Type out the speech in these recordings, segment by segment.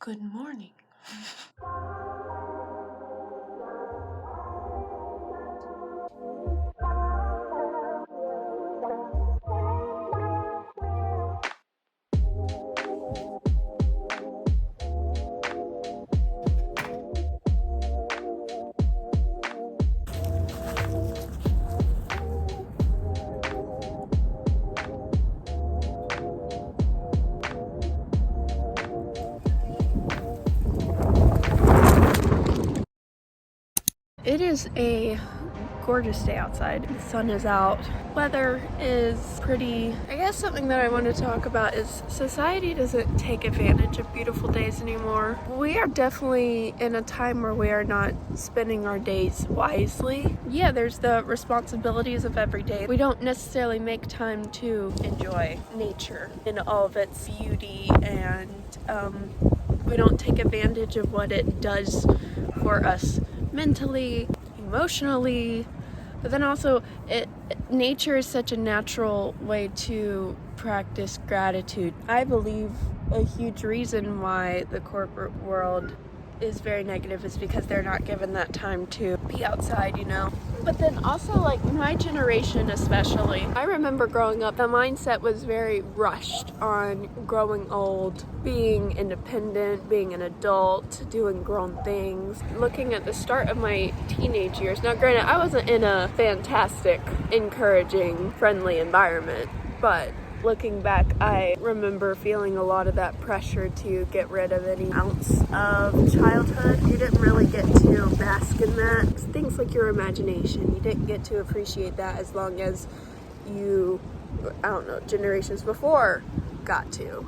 Good morning. It is a gorgeous day outside. The sun is out. Weather is pretty. I guess something that I want to talk about is society doesn't take advantage of beautiful days anymore. We are definitely in a time where we are not spending our days wisely. Yeah, there's the responsibilities of every day. We don't necessarily make time to enjoy nature in all of its beauty, and we don't take advantage of what it does for us mentally, emotionally, but then also nature is such a natural way to practice gratitude. I believe a huge reason why the corporate world is very negative is because they're not given that time to be outside, But then also, like, my generation especially, I remember growing up, the mindset was very rushed on growing old, being independent, being an adult, doing grown things. Looking at the start of my teenage years, now granted, I wasn't in a fantastic, encouraging, friendly environment, but looking back, I remember feeling a lot of that pressure to get rid of any ounce of childhood. You didn't really get to bask in that. Things like your imagination, you didn't get to appreciate that as long as you, generations before got to.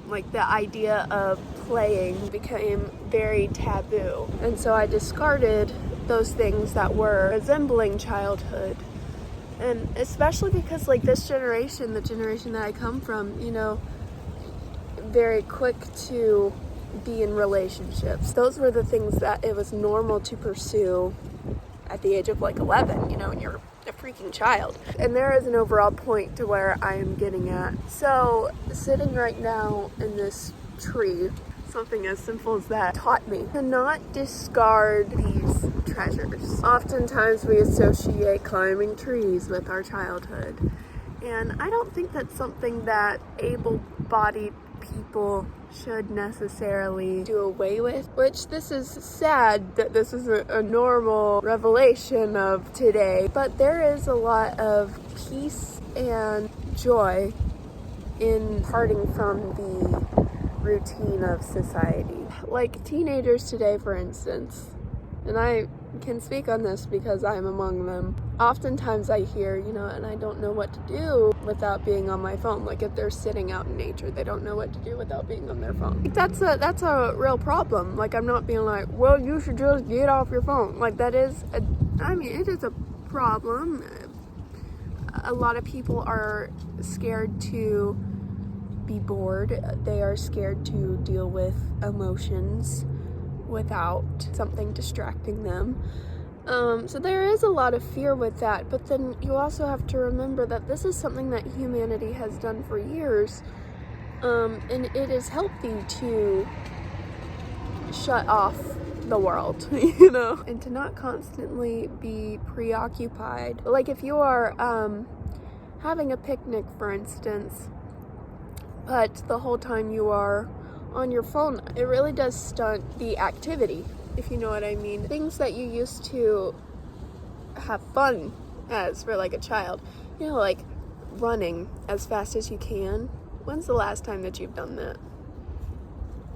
Like the idea of playing became very taboo. And so I discarded those things that were resembling childhood. And especially because, like, this generation, the generation that I come from, very quick to be in relationships. Those were the things that it was normal to pursue at the age of, 11, when you're a freaking child. And there is an overall point to where I am getting at. So, sitting right now in this tree, something as simple as that taught me to not discard these treasures. Oftentimes we associate climbing trees with our childhood, and I don't think that's something that able-bodied people should necessarily do away with, which this is sad that this is a normal revelation of today, but there is a lot of peace and joy in parting from the routine of society. Like teenagers today, for instance, and I can speak on this because I'm among them. Oftentimes I hear, and I don't know what to do without being on my phone. Like if they're sitting out in nature, they don't know what to do without being on their phone. Like that's a real problem. Like I'm not being like, well, you should just get off your phone. Like it is a problem. A lot of people are scared to be bored. They are scared to deal with emotions without something distracting them. So there is a lot of fear with that, but then you also have to remember that this is something that humanity has done for years, and it is healthy to shut off the world, and to not constantly be preoccupied. Like if you are having a picnic, for instance, but the whole time you are on your phone, it really does stunt the activity, if you know what I mean. Things that you used to have fun as for like a child, like running as fast as you can. When's the last time that you've done that?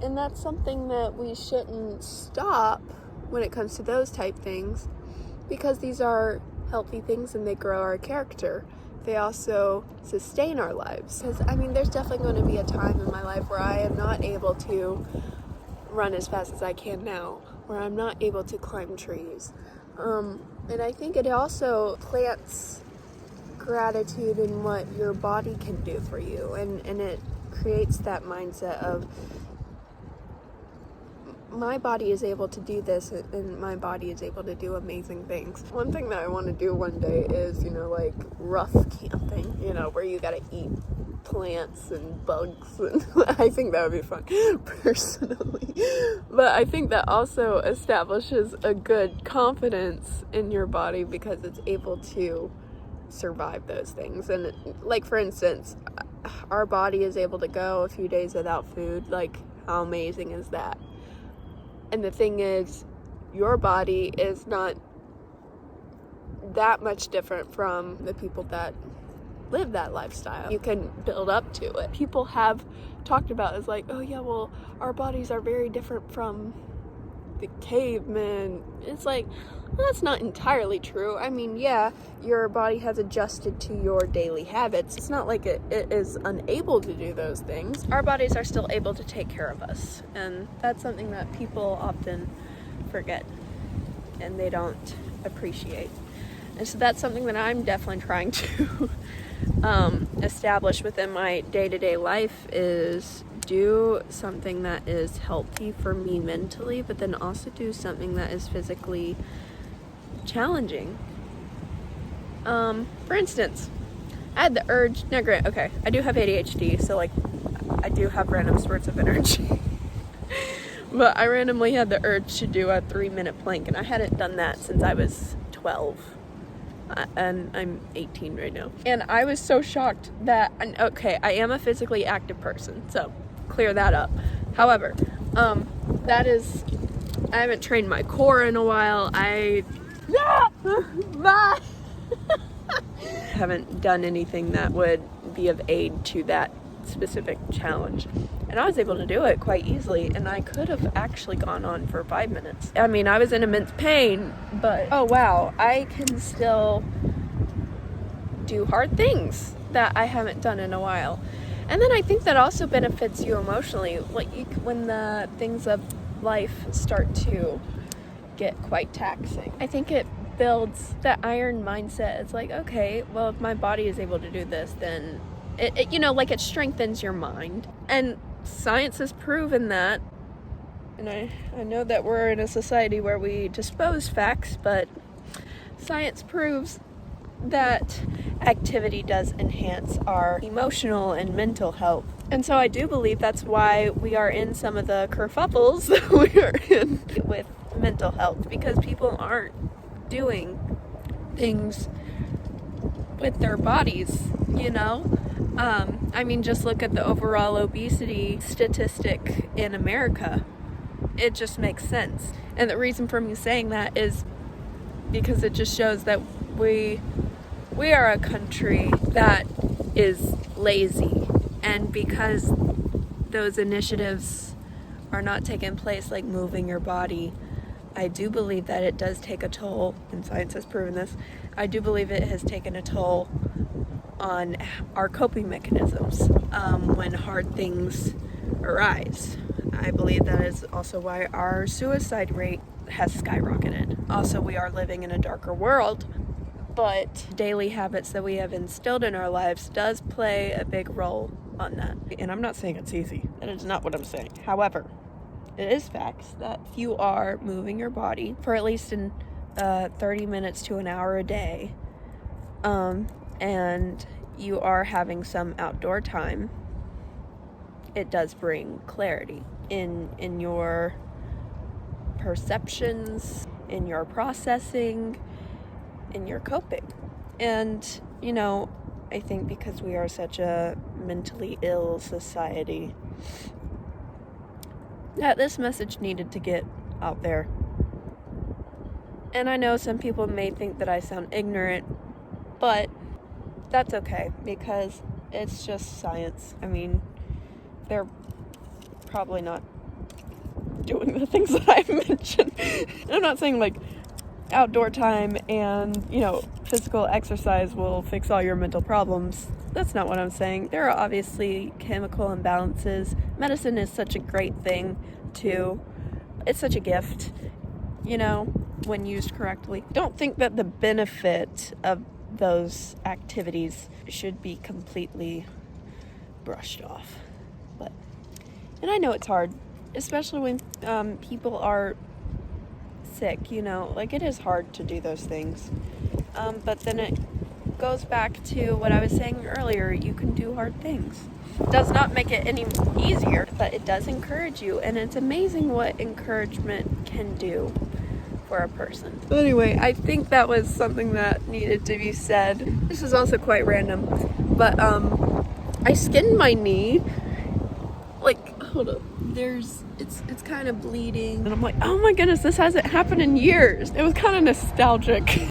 And that's something that we shouldn't stop when it comes to those type things, because these are healthy things and they grow our character. They also sustain our lives. Because, there's definitely going to be a time in my life where I am not able to run as fast as I can now, where I'm not able to climb trees. And I think it also plants gratitude in what your body can do for you. And it creates that mindset of, my body is able to do this, and my body is able to do amazing things. One thing that I want to do one day is, rough camping, where you gotta eat plants and bugs, and I think that would be fun, personally. But I think that also establishes a good confidence in your body because it's able to survive those things. And like, for instance, our body is able to go a few days without food. Like, how amazing is that? And the thing is, your body is not that much different from the people that live that lifestyle. You can build up to it. People have talked about it's like, oh yeah, well, our bodies are very different from the cavemen. It's like, well, that's not entirely true. I mean, yeah, your body has adjusted to your daily habits. It's not like it is unable to do those things. Our bodies are still able to take care of us, and that's something that people often forget and they don't appreciate. And so that's something that I'm definitely trying to establish within my day-to-day life, is do something that is healthy for me mentally, but then also do something that is physically challenging. For instance, I had the urge, now granted, okay, I do have ADHD, so like I do have random spurts of energy. But I randomly had the urge to do a 3-minute plank, and I hadn't done that since I was 12. And I'm 18 right now. And I was so shocked that, okay, I am a physically active person, so clear that up. However, I haven't trained my core in a while. I haven't done anything that would be of aid to that specific challenge. And I was able to do it quite easily, and I could have actually gone on for 5 minutes. I mean, I was in immense pain, but oh wow, I can still do hard things that I haven't done in a while. And then I think that also benefits you emotionally. Like, when the things of life start to get quite taxing, I think it builds that iron mindset. It's like, okay, well, if my body is able to do this, then it like, it strengthens your mind. And science has proven that. And I know that we're in a society where we dispose facts, but science proves that activity does enhance our emotional and mental health. And so I do believe that's why we are in some of the kerfuffles that we are in with mental health, because people aren't doing things with their bodies, I mean, just look at the overall obesity statistic in America. It just makes sense. And the reason for me saying that is because it just shows that we are a country that is lazy. And because those initiatives are not taking place, like moving your body, I do believe that it does take a toll, and science has proven this. I do believe it has taken a toll on our coping mechanisms when hard things arise. I believe that is also why our suicide rate has skyrocketed. Also, we are living in a darker world, but daily habits that we have instilled in our lives does play a big role on that. And I'm not saying it's easy. That is not what I'm saying. However, it is facts that if you are moving your body for at least 30 minutes to an hour a day, and you are having some outdoor time, it does bring clarity in your perceptions, in your processing, in your coping. And, I think because we are such a mentally ill society, that this message needed to get out there. And I know some people may think that I sound ignorant, but that's okay, because it's just science. I mean, they're probably not doing the things that I've mentioned. I'm not saying like outdoor time and, physical exercise will fix all your mental problems. That's not what I'm saying. There are obviously chemical imbalances. Medicine is such a great thing too. It's such a gift, when used correctly. Don't think that the benefit of those activities should be completely brushed off. And I know it's hard, especially when people are sick, it is hard to do those things. But then goes back to what I was saying earlier. You can do hard things. It does not make it any easier, but it does encourage you, and it's amazing what encouragement can do for a person. Anyway, I think that was something that needed to be said. This is also quite random, but I skinned my knee. Like, hold up. It's kind of bleeding, and I'm like, oh my goodness, this hasn't happened in years. It was kind of nostalgic.